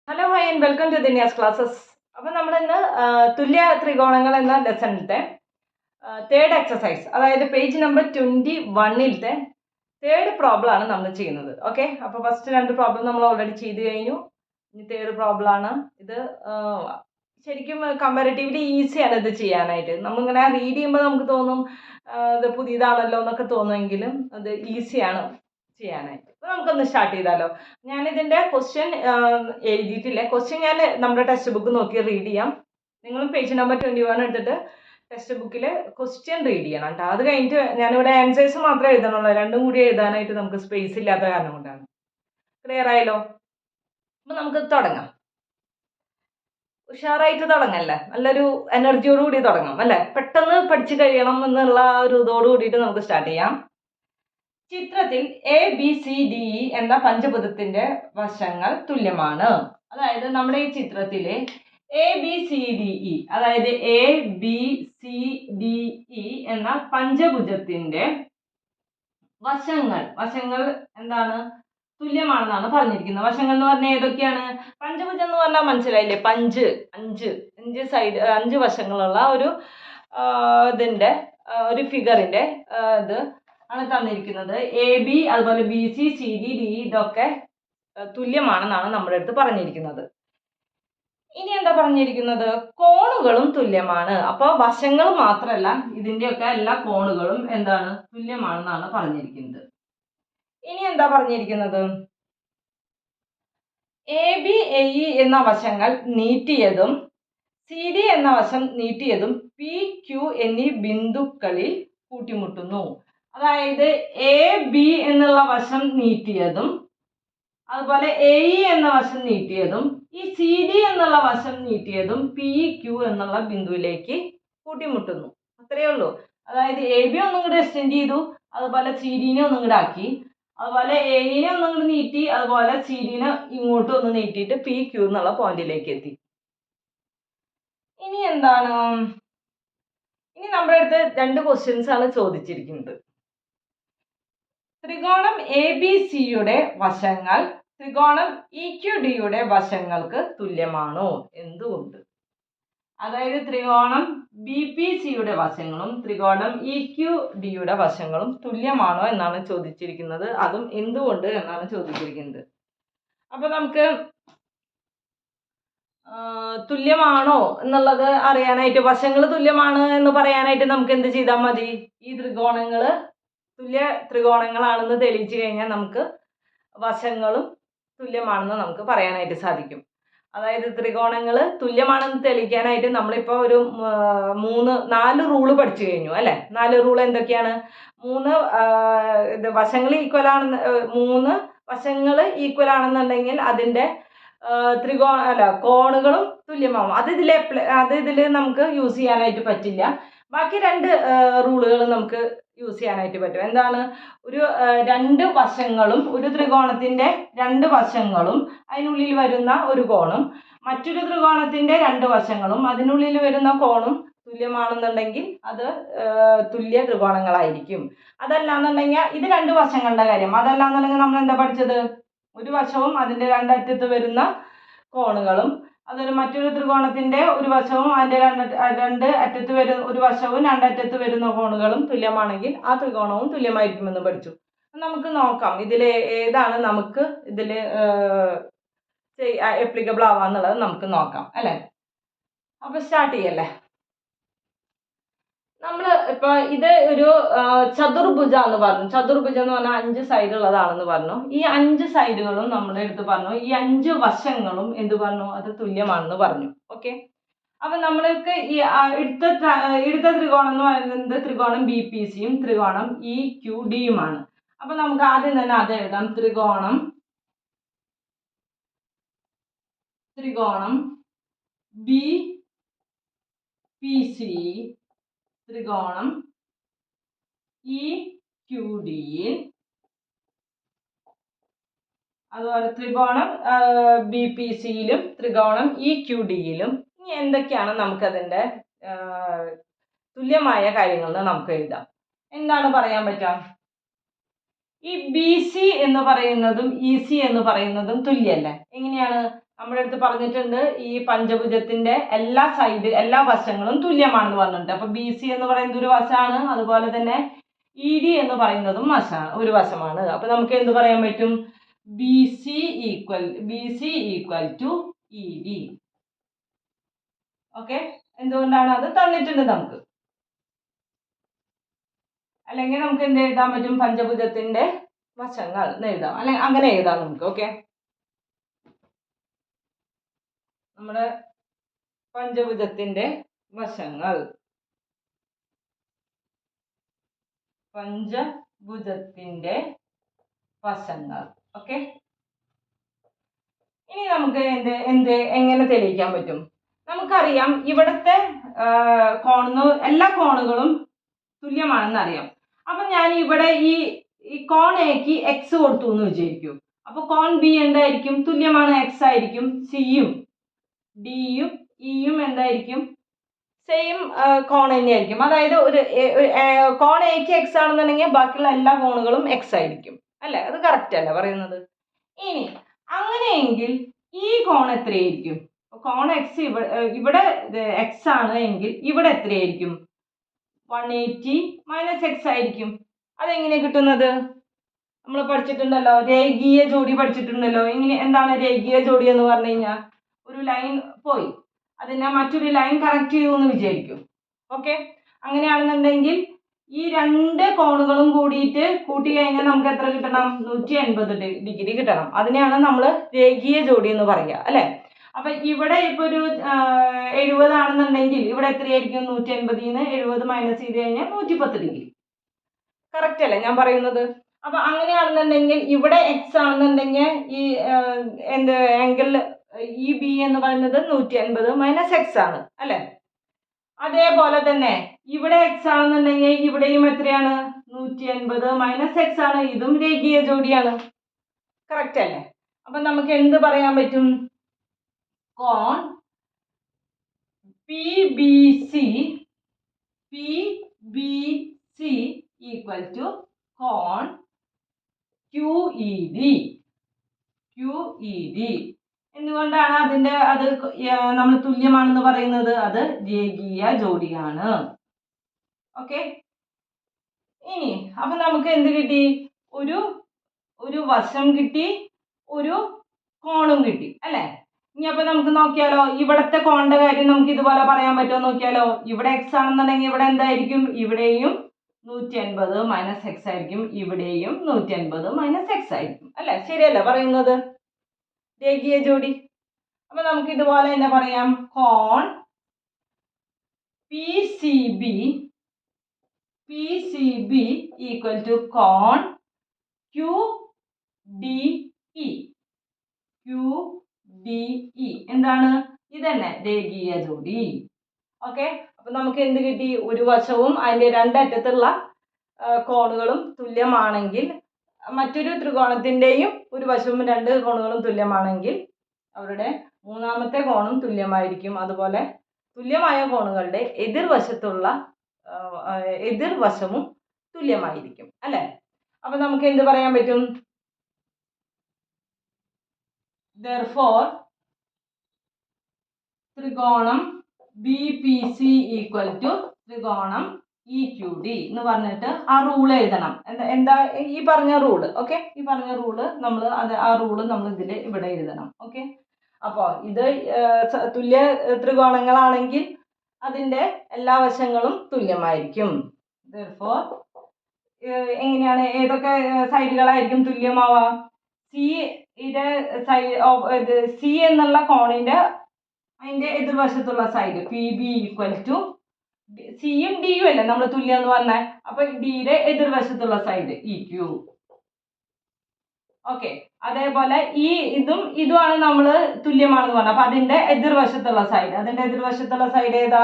Hello hi and welcome to Dhinyas classes. അപ്പോൾ നമ്മൾ ഇന്ന് തുല്യ ത്രികോണങ്ങൾ എന്ന ലെസണിലത്തെ തേർഡ് എക്സസൈസ്, അതായത് പേജ് നമ്പർ 21 തേർഡ് പ്രോബ്ലം ആണ് നമ്മൾ ചെയ്യുന്നത്. ഓക്കെ, അപ്പോൾ ഫസ്റ്റ് 2 പ്രോബ്ലം നമ്മൾ ഓൾറെഡി ചെയ്ത് കഴിഞ്ഞു. ഇനി തേർഡ് പ്രോബ്ലം ആണ് ഇത്. ശരിക്കും കമ്പാരിറ്റീവ്ലി ഈസിയാണ് ഇത് ചെയ്യാനായിട്ട്. നമ്മളിങ്ങനെ റീഡ് ചെയ്യുമ്പോൾ നമുക്ക് തോന്നും ഇത് പുതിയതാണല്ലോ എന്നൊക്കെ തോന്നുമെങ്കിലും അത് ഈസിയാണ് ചെയ്യാനായിട്ട്. അപ്പോൾ നമുക്കൊന്ന് സ്റ്റാർട്ട് ചെയ്താലോ. ഞാനിതിൻ്റെ ക്വസ്റ്റ്യൻ എഴുതിയിട്ടില്ല. ക്വസ്റ്റ്യൻ ഞാൻ നമ്മുടെ ടെക്സ്റ്റ് ബുക്ക് നോക്കി റീഡ് ചെയ്യാം. നിങ്ങൾ പേജ് നമ്പർ 21 എടുത്തിട്ട് ടെക്സ്റ്റ് ബുക്കിൽ ക്വസ്റ്റ്യൻ റീഡ് ചെയ്യണം കേട്ടോ. അത് കഴിഞ്ഞിട്ട് ഞാനിവിടെ ആൻസേഴ്സ് മാത്രമേ എഴുതണുള്ളൂ. രണ്ടും കൂടി എഴുതാനായിട്ട് നമുക്ക് സ്പേസ് ഇല്ലാത്ത കാരണം കൊണ്ടാണ്. ക്ലിയർ ആയല്ലോ? അപ്പോൾ നമുക്ക് തുടങ്ങാം. ഉഷാറായിട്ട് തുടങ്ങല്ലേ, നല്ലൊരു എനർജിയോട് കൂടി തുടങ്ങാം അല്ലേ. പെട്ടെന്ന് പഠിച്ചു കഴിയണം എന്നുള്ള ഒരു ഇതോട് കൂടിയിട്ട് നമുക്ക് സ്റ്റാർട്ട് ചെയ്യാം. ചിത്രത്തിൽ A B C D E എന്ന പഞ്ചഭുജത്തിന്റെ വശങ്ങൾ തുല്യമാണ്. അതായത് നമ്മുടെ ഈ ചിത്രത്തില് A B C D E, അതായത് A B C D E എന്ന പഞ്ചഭുജത്തിന്റെ വശങ്ങൾ എന്താണ്, തുല്യമാണെന്നാണ് പറഞ്ഞിരിക്കുന്നത്. വശങ്ങൾ എന്ന് പറഞ്ഞാൽ ഏതൊക്കെയാണ്? പഞ്ചഭുജം എന്ന് പറഞ്ഞാൽ മനസ്സിലായില്ലേ? അഞ്ച് സൈഡ്, 5 വശങ്ങളുള്ള ഒരു ഇതിന്റെ ഒരു ഫിഗറിന്റെ ഇത് ആണ് തന്നിരിക്കുന്നത്. എ ബി, അതുപോലെ B C, C D, D ഇതൊക്കെ തുല്യമാണെന്നാണ് നമ്മുടെ അടുത്ത് പറഞ്ഞിരിക്കുന്നത്. ഇനി എന്താ പറഞ്ഞിരിക്കുന്നത്? കോണുകളും തുല്യമാണ്. അപ്പോൾ വശങ്ങൾ മാത്രമല്ല, ഇതിൻ്റെയൊക്കെ എല്ലാ കോണുകളും എന്താണ്, തുല്യമാണെന്നാണ് പറഞ്ഞിരിക്കുന്നത്. ഇനി എന്താ പറഞ്ഞിരിക്കുന്നത്? എ ബി എ ഇ എന്ന വശങ്ങൾ നീട്ടിയതും സി ഡി എന്ന വശം നീട്ടിയതും പി ക്യു എന്നീ ബിന്ദുക്കളിൽ കൂട്ടിമുട്ടുന്നു. അതായത് എ ബി എന്നുള്ള വശം നീട്ടിയതും അതുപോലെ എ ഇ എന്ന വശം നീട്ടിയതും ഈ സി ഡി എന്നുള്ള വശം നീട്ടിയതും പി ക്യു എന്നുള്ള ബിന്ദുവിലേക്ക് കൂട്ടിമുട്ടുന്നു. അത്രയേ ഉള്ളൂ. അതായത് എ ബി ഒന്നും കൂടെ എക്സ്റ്റെൻഡ് ചെയ്തു, അതുപോലെ സി ഡിനെ ഒന്നും കൂടെ ആക്കി, അതുപോലെ എ ഇനെ ഒന്നും കൂടി നീട്ടി, അതുപോലെ സി ഡിനെ ഇങ്ങോട്ടും ഒന്ന് നീട്ടിയിട്ട് പി ക്യു എന്നുള്ള പോയിന്റിലേക്ക് എത്തി. ഇനി എന്താണ്, ഇനി നമ്മുടെ അടുത്ത് 2 ക്വസ്റ്റ്യൻസ് ആണ് ചോദിച്ചിരിക്കുന്നത്. ത്രികോണം എ ബി സിയുടെ വശങ്ങൾ ത്രികോണം ഇ ക്യു ഡിയുടെ വശങ്ങൾക്ക് തുല്യമാണോ? എന്തുകൊണ്ട്? അതായത് ത്രികോണം ബി പി സിയുടെ വശങ്ങളും ത്രികോണം ഇ ക്യു ഡിയുടെ വശങ്ങളും തുല്യമാണോ എന്നാണ് ചോദിച്ചിരിക്കുന്നത്. അതും എന്തുകൊണ്ട് എന്നാണ് ചോദിച്ചിരിക്കുന്നത്. അപ്പൊ നമുക്ക് തുല്യമാണോ എന്നുള്ളത് അറിയാനായിട്ട്, വശങ്ങൾ തുല്യമാണ് എന്ന് പറയാനായിട്ട് നമുക്ക് എന്ത് ചെയ്താൽ മതി? ഈ ത്രികോണങ്ങള് തുല്യ ത്രികോണങ്ങളാണെന്ന് തെളിയിച്ചു കഴിഞ്ഞാൽ നമുക്ക് വശങ്ങളും തുല്യമാണെന്ന് നമുക്ക് പറയാനായിട്ട് സാധിക്കും. അതായത് ത്രികോണങ്ങൾ തുല്യമാണെന്ന് തെളിയിക്കാനായിട്ട് നമ്മളിപ്പോൾ ഒരു 4 റൂള് പഠിച്ചു കഴിഞ്ഞു അല്ലേ. 4 റൂൾ എന്തൊക്കെയാണ്? 3 വശങ്ങൾ ഈക്വൽ ആണെന്ന്, 3 വശങ്ങൾ ഈക്വൽ ആണെന്നുണ്ടെങ്കിൽ അതിൻ്റെ കോണുകളും തുല്യമാവും. അത് ഇതിൽ നമുക്ക് യൂസ് ചെയ്യാനായിട്ട് പറ്റില്ല. ബാക്കി 2 റൂളുകൾ നമുക്ക് യൂസ് ചെയ്യാനായിട്ട് പറ്റും. എന്താണ്? ഒരു 2 വശങ്ങളും, ഒരു ത്രികോണത്തിന്റെ 2 വശങ്ങളും അതിനുള്ളിൽ വരുന്ന ഒരു കോണും മറ്റൊരു ത്രികോണത്തിന്റെ 2 വശങ്ങളും അതിനുള്ളിൽ വരുന്ന കോണും തുല്യമാണെന്നുണ്ടെങ്കിൽ അത് തുല്യ ത്രികോണങ്ങളായിരിക്കും. അതല്ലാന്നുണ്ടെങ്കിൽ ഇത് 2 വശങ്ങളുടെ കാര്യം. അതല്ലാന്നുണ്ടെങ്കിൽ നമ്മൾ എന്താ പഠിച്ചത്? ഒരു വശവും അതിന്റെ 2 അറ്റത്ത് വരുന്ന കോണുകളും, അതൊരു മറ്റൊരു ത്രികോണത്തിന്റെ ഒരു വശവും അതിന്റെ 2 അറ്റത്ത് വരുന്ന ഒരു വശവും 2 അറ്റത്ത് വരുന്ന കോണുകളും തുല്യമാണെങ്കിൽ ആ ത്രികോണവും തുല്യമായിരിക്കുമെന്ന് പഠിച്ചു. നമുക്ക് നോക്കാം ഇതിൽ ഏതാണ് നമുക്ക് ഇതിൽ ആപ്ലിക്കബിൾ ആവാന്നുള്ളത് നമുക്ക് നോക്കാം അല്ലേ. അപ്പൊ സ്റ്റാർട്ട് ചെയ്യല്ലേ. നമ്മൾ ഇപ്പൊ ഇത് ഒരു ചതുർഭുജ എന്ന് പറഞ്ഞു. ചതുർഭുജം എന്ന് പറഞ്ഞാൽ 5 സൈഡ് ഉള്ളതാണെന്ന് പറഞ്ഞു. ഈ 5 സൈഡുകളും നമ്മുടെ അടുത്ത് പറഞ്ഞു, ഈ 5 വശങ്ങളും എന്ത് പറഞ്ഞു? അത് തുല്യമാണെന്ന് പറഞ്ഞു. ഓക്കെ, അപ്പൊ നമ്മൾക്ക് ഈ എടുത്ത ത്രികോണം എന്ന് പറയുന്നത് ത്രികോണം ബി പി സിയും ത്രികോണം ഇ ക്യു ഡിയുമാണ്. അപ്പൊ നമുക്ക് ആദ്യം തന്നെ അത് എഴുതാം. ത്രികോണം ബി പി സി ത്രികോണം ഇ ക്യു ഡി, അതുപോലെ ത്രികോണം ബി പി സിയിലും ത്രികോണം ഇ ക്യു ഡിയിലും ഇനി എന്തൊക്കെയാണ് നമുക്കതിൻ്റെ തുല്യമായ കാര്യങ്ങൾ നമുക്ക് എഴുതാം. എന്താണ് പറയാൻ പറ്റുക? ഈ ബി സി എന്ന് പറയുന്നതും ഇ സി എന്ന് പറയുന്നതും തുല്യല്ലേ? എങ്ങനെയാണ്? നമ്മുടെ അടുത്ത് പറഞ്ഞിട്ടുണ്ട് ഈ പഞ്ചഭുജത്തിന്റെ എല്ലാ വശങ്ങളും തുല്യമാണെന്ന് പറഞ്ഞിട്ടുണ്ട്. അപ്പൊ ബി സി എന്ന് പറയുന്നത് ഒരു വശമാണ്, അതുപോലെ തന്നെ ഇ ഡി എന്ന് പറയുന്നതും ഒരു വശമാണ്. അപ്പൊ നമുക്ക് എന്ത് പറയാൻ പറ്റും? B C equal to E D. Okay, എന്തുകൊണ്ടാണ്? അത് തന്നിട്ടുണ്ട് നമുക്ക്. അല്ലെങ്കിൽ നമുക്ക് എന്ത് എഴുതാൻ പറ്റും? പഞ്ചഭുജത്തിന്റെ വശങ്ങൾ എന്ന് എഴുതാം, അല്ലെങ്കിൽ അങ്ങനെ എഴുതാം നമുക്ക്. ഓക്കെ, നമ്മുടെ പഞ്ചഭുജത്തിന്റെ വശങ്ങൾ ഓക്കെ. ഇനി നമുക്ക് എങ്ങനെ തെളിയിക്കാൻ പറ്റും? നമുക്കറിയാം ഇവിടുത്തെ എല്ലാ കോണുകളും തുല്യമാണെന്ന് അറിയാം. അപ്പൊ ഞാൻ ഇവിടെ ഈ കോൺ എക്ക് എക്സ് കൊടുത്തു എന്ന് വിചാരിക്കും. അപ്പൊ കോൺ ബി എന്തായിരിക്കും? തുല്യമാണ്, എക്സ് ആയിരിക്കും. സിയും ഡിയും ഇയും എന്തായിരിക്കും? സെയിം കോൺ തന്നെയായിരിക്കും. അതായത് ഒരു കോൺ എക്ക് എക്സ് ആണെന്നുണ്ടെങ്കിൽ ബാക്കിയുള്ള എല്ലാ കോണുകളും എക്സ് ആയിരിക്കും, അല്ലേ? അത് കറക്റ്റ് അല്ലേ പറയുന്നത്? ഇനി അങ്ങനെയെങ്കിൽ ഈ കോൺ എത്രയായിരിക്കും? കോൺ എക്സ് ഇവിടെ എക്സ് ആണ് എങ്കിൽ ഇവിടെ എത്രയായിരിക്കും? 180 മൈനസ് എക്സ് ആയിരിക്കും. അതെങ്ങനെ കിട്ടുന്നത്? നമ്മൾ പഠിച്ചിട്ടുണ്ടല്ലോ, രേഖീയ ജോഡി പഠിച്ചിട്ടുണ്ടല്ലോ. എന്താണ് രേഖീയ ജോഡി എന്ന് പറഞ്ഞു കഴിഞ്ഞാൽ? ഒരു ലൈൻ പോയി, അതിനെ മറ്റൊരു ലൈൻ കണക്ട് ചെയ്തു എന്ന് വിചാരിക്കും. ഓക്കെ, അങ്ങനെയാണെന്നുണ്ടെങ്കിൽ ഈ രണ്ട് കോണുകളും കൂട്ടി കഴിഞ്ഞാൽ നമുക്ക് എത്ര കിട്ടണം? 180 ഡിഗ്രി കിട്ടണം. അതിനെയാണ് നമ്മൾ രേഖീയ ജോഡി എന്ന് പറയുക, അല്ലെ? അപ്പൊ ഇവിടെ ഇപ്പൊ ഒരു 70 ആണെന്നുണ്ടെങ്കിൽ ഇവിടെ എത്രയായിരിക്കും? 180 70 മൈനസ് ചെയ്ത് കഴിഞ്ഞാൽ 110 ഡിഗ്രി. കറക്റ്റ് അല്ലേ ഞാൻ പറയുന്നത്? അപ്പൊ അങ്ങനെയാണെന്നുണ്ടെങ്കിൽ ഇവിടെ എക്സ് ആണെന്നുണ്ടെങ്കിൽ ഈ ആംഗിൾ ഈ ബി എന്ന് പറയുന്നത് 180 മൈനസ് എക്സ് ആണ്, അല്ലെ? അതേപോലെ തന്നെ ഇവിടെ എക്സ് ആണെന്നുണ്ടെങ്കിൽ ഇവിടെയും എത്രയാണ്? 180 മൈനസ് എക്സ് ആണ്. ഇതും രേഖീയ ജോഡിയാണ്. കറക്റ്റ് അല്ലേ? അപ്പൊ നമുക്ക് എന്ത് പറയാൻ പറ്റും? കോൺ P B C equal to കോൺ ക്യു ഇ ഡി. എന്തുകൊണ്ടാണ് അത് നമ്മൾ തുല്യമാണെന്ന് പറയുന്നത്? അത് രേഖീയ ജോഡിയാണ്. ഓക്കെ, ഇനി അപ്പൊ നമുക്ക് എന്ത് കിട്ടി? ഒരു വശം കിട്ടി, ഒരു കോണും കിട്ടി, അല്ലെ? ഇനി അപ്പൊ നമുക്ക് നോക്കിയാലോ, ഇവിടത്തെ കോണിന്റെ കാര്യം നമുക്ക് ഇതുപോലെ പറയാൻ പറ്റുമോ നോക്കിയാലോ. ഇവിടെ എക്സ് ആണെന്നുണ്ടെങ്കിൽ ഇവിടെ എന്തായിരിക്കും? ഇവിടെയും 180 മൈനസ് എക്സ് ആയിരിക്കും, ഇവിടെയും 180 മൈനസ് എക്സ് ആയിരിക്കും, അല്ലെ? ശരിയല്ലേ പറയുന്നത്? രേഖീയ ജോഡി. അപ്പൊ നമുക്ക് ഇതുപോലെ തന്നെ പറയാം, കോൺ P C B equal to കോൺ ക്യു ഡി ഇ. എന്താണ്? ഇതന്നെ രേഖീയ ജോഡി. ഓക്കെ, അപ്പൊ നമുക്ക് എന്ത് കിട്ടി? ഒരു വശവും അതിന്റെ രണ്ടറ്റത്തുള്ള കോണുകളും തുല്യമാണെങ്കിൽ, മറ്റൊരു ത്രികോണത്തിന്റെയും ഒരു വശവും രണ്ട് കോണുകളും തുല്യമാണെങ്കിൽ അവരുടെ മൂന്നാമത്തെ കോണും തുല്യമായിരിക്കും. അതുപോലെ തുല്യമായ കോണുകളുടെ എതിർവശവും തുല്യമായിരിക്കും, അല്ലെ? അപ്പൊ നമുക്ക് എന്ത് പറയാൻ പറ്റും? Therefore, ത്രികോണം B P C equal to ത്രികോണം ഇ ക്യു ഡി എന്ന് പറഞ്ഞിട്ട് ആ റൂൾ എഴുതണം. എന്താ ഈ പറഞ്ഞ റൂള്? ഓക്കെ, ഈ പറഞ്ഞ റൂള് ആ റൂള് നമ്മൾ ഇവിടെ എഴുതണം. ഓക്കെ, അപ്പോൾ ഇത് തുല്യ ത്രികോണങ്ങളാണെങ്കിൽ അതിന്റെ എല്ലാ വശങ്ങളും തുല്യമായിരിക്കും. Therefore, എങ്ങനെയാണ്? ഏതൊക്കെ സൈഡുകളായിരിക്കും തുല്യമാവുക? സി എന്നുള്ള കോണിന്റെ അതിന്റെ എതിർവശത്തുള്ള side P B equal to സിയും ഡിയും അല്ലേ നമ്മൾ തുല്യം എന്ന് പറഞ്ഞാൽ. അപ്പൊ ഡിയുടെ എതിർവശത്തുള്ള സൈഡ് ഇ ക്യു. ഓക്കെ, അതേപോലെ ഇതുമാണ് നമ്മൾ തുല്യമാണെന്ന് പറഞ്ഞത്. അപ്പൊ അതിന്റെ എതിർവശത്തുള്ള സൈഡ് ഏതാ?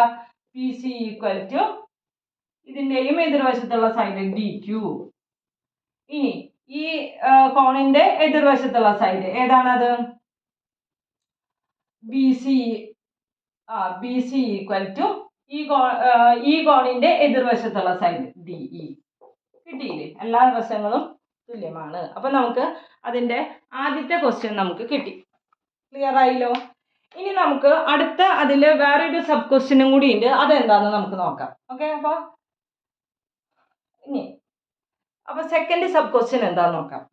പി സി ഈക്വൽ ടു ഇതിന്റെയും എതിർവശത്തുള്ള സൈഡ് ഡി ക്യു. ഇനി ഈ കോണിന്റെ എതിർവശത്തുള്ള സൈഡ് ഏതാണത്? ബി സി ഈക്വൽ ടു ഈ കോണിന്റെ എതിർവശത്തുള്ള സൈഡ് ഡി ഇ. കിട്ടിയില്ലേ? എല്ലാ വശങ്ങളും തുല്യമാണ്. അപ്പൊ നമുക്ക് അതിന്റെ ആദ്യത്തെ ക്വസ്റ്റ്യൻ നമുക്ക് കിട്ടി. ക്ലിയർ ആയില്ലോ? ഇനി നമുക്ക് അടുത്ത അതിൽ വേറൊരു സബ് ക്വസ്റ്റ്യനും കൂടി ഉണ്ട്, അതെന്താന്ന് നമുക്ക് നോക്കാം. ഓക്കെ, അപ്പൊ സെക്കൻഡ് സബ് ക്വസ്റ്റ്യൻ എന്താന്ന് നോക്കാം.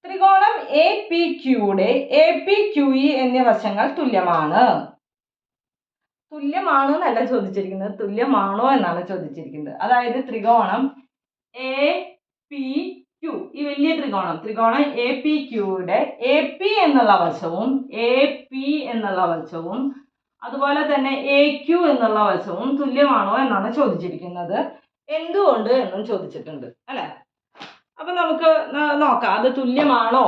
ത്രികോണം എ പി ക്യൂയുടെ എ പി ക്യു ഇ എന്നീ വശങ്ങൾ തുല്യമാണ്. തുല്യമാണ് എന്നല്ല ചോദിച്ചിരിക്കുന്നത്, തുല്യമാണോ എന്നാണ് ചോദിച്ചിരിക്കുന്നത്. അതായത് ത്രികോണം എ പി ക്യു, ഈ വലിയ ത്രികോണം എ പി ക്യൂയുടെ എ പി എന്നുള്ള വശവും എ പി എന്നുള്ള വശവും അതുപോലെ തന്നെ എ ക്യു എന്നുള്ള വശവും തുല്യമാണോ എന്നാണ് ചോദിച്ചിരിക്കുന്നത്. എന്തുകൊണ്ട് എന്നും ചോദിച്ചിട്ടുണ്ട് അല്ലെ. അപ്പൊ നമുക്ക് നോക്കാം അത് തുല്യമാണോ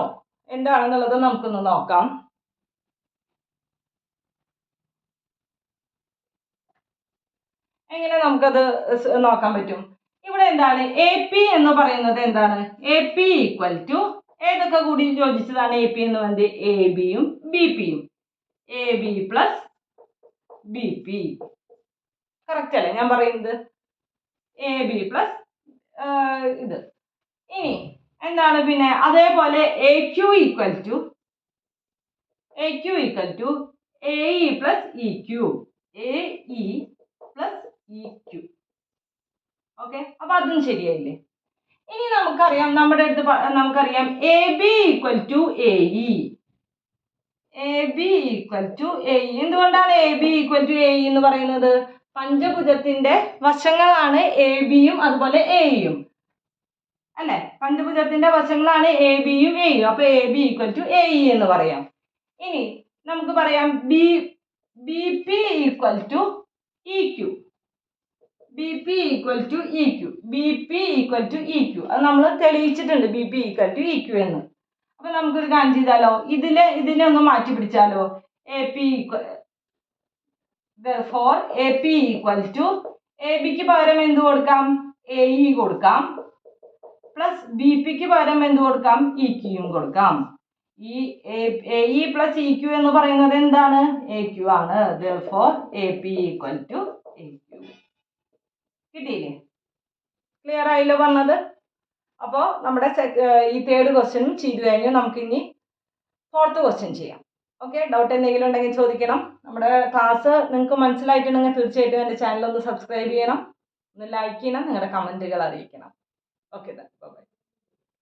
എന്താണെന്നുള്ളത് നമുക്കൊന്ന് നോക്കാം. എങ്ങനെ നമുക്കത് നോക്കാൻ പറ്റും? ഇവിടെ എന്താണ് എ പി എന്ന് പറയുന്നത്? എന്താണ് എ പി ഈക്വൽ ടു ഏതൊക്കെ കൂടി യോജിച്ചതാണ് എ പി എന്ന് പറയുന്നത്? എ ബിയും ബി പിയും. A B plus B P. Correct അല്ലേ ഞാൻ പറയുന്നത്? എ ബി പ്ലസ് ഇത്. ഇനി എന്താണ് പിന്നെ അതേപോലെ A Q equal to A E plus E Q. A E plus E Q. Okay, അപ്പൊ അതും ശരിയായില്ലേ? ഇനി നമുക്കറിയാം നമുക്കറിയാം A B equal to A E. A B equal to A E. എന്തുകൊണ്ടാണ് A B equal to A E എന്ന് പറയുന്നത്? പഞ്ചഭുജത്തിന്റെ വശങ്ങളാണ് എ ബിയും അതുപോലെ എ ഇയും അല്ലെ. പഞ്ചഭുജത്തിന്റെ വശങ്ങളാണ് എ ബിയും എ ഇയും. അപ്പൊ A B equal to A E എന്ന് പറയാം. ഇനി നമുക്ക് പറയാം B P equal to E Q. B P equal to E Q. B P equal to E Q. അത് നമ്മൾ തെളിയിച്ചിട്ടുണ്ട് B P equal to E Q എന്ന്. അപ്പൊ നമുക്കൊരു കാര്യം ചെയ്താലോ, ഇതിനെ ഒന്ന് മാറ്റി പിടിച്ചാലോ. A P equal therefore A P equal to A ബിക്ക് പകരം എന്ത് കൊടുക്കാം? എ ഇ കൊടുക്കാം. പ്ലസ് ബി പിക്ക് പകരം എന്ത് കൊടുക്കാം? ഇ ക്യൂയും കൊടുക്കാം. ഈ A E plus E Q എന്ന് പറയുന്നത് എന്താണ്? എ ക്യു ആണ്. therefore A P equal to A Q. കിട്ടിയില്ലേ? ക്ലിയർ ആയില്ലോ പറഞ്ഞത്? അപ്പോൾ നമ്മുടെ ഈ തേർഡ് ക്വസ്റ്റ്യനും ചെയ്തു കഴിഞ്ഞു. നമുക്കിനി ഫോർത്ത് ക്വസ്റ്റ്യൻ ചെയ്യാം. ഓക്കെ, ഡൗട്ട് എന്തെങ്കിലും ഉണ്ടെങ്കിൽ ചോദിക്കണം. നമ്മുടെ ക്ലാസ് നിങ്ങൾക്ക് മനസ്സിലായിട്ടുണ്ടെങ്കിൽ തീർച്ചയായിട്ടും എൻ്റെ ചാനൽ ഒന്ന് സബ്സ്ക്രൈബ് ചെയ്യണം, ഒന്ന് ലൈക്ക് ചെയ്യണം, നിങ്ങളുടെ കമൻറ്റുകൾ അറിയിക്കണം. Okay, by.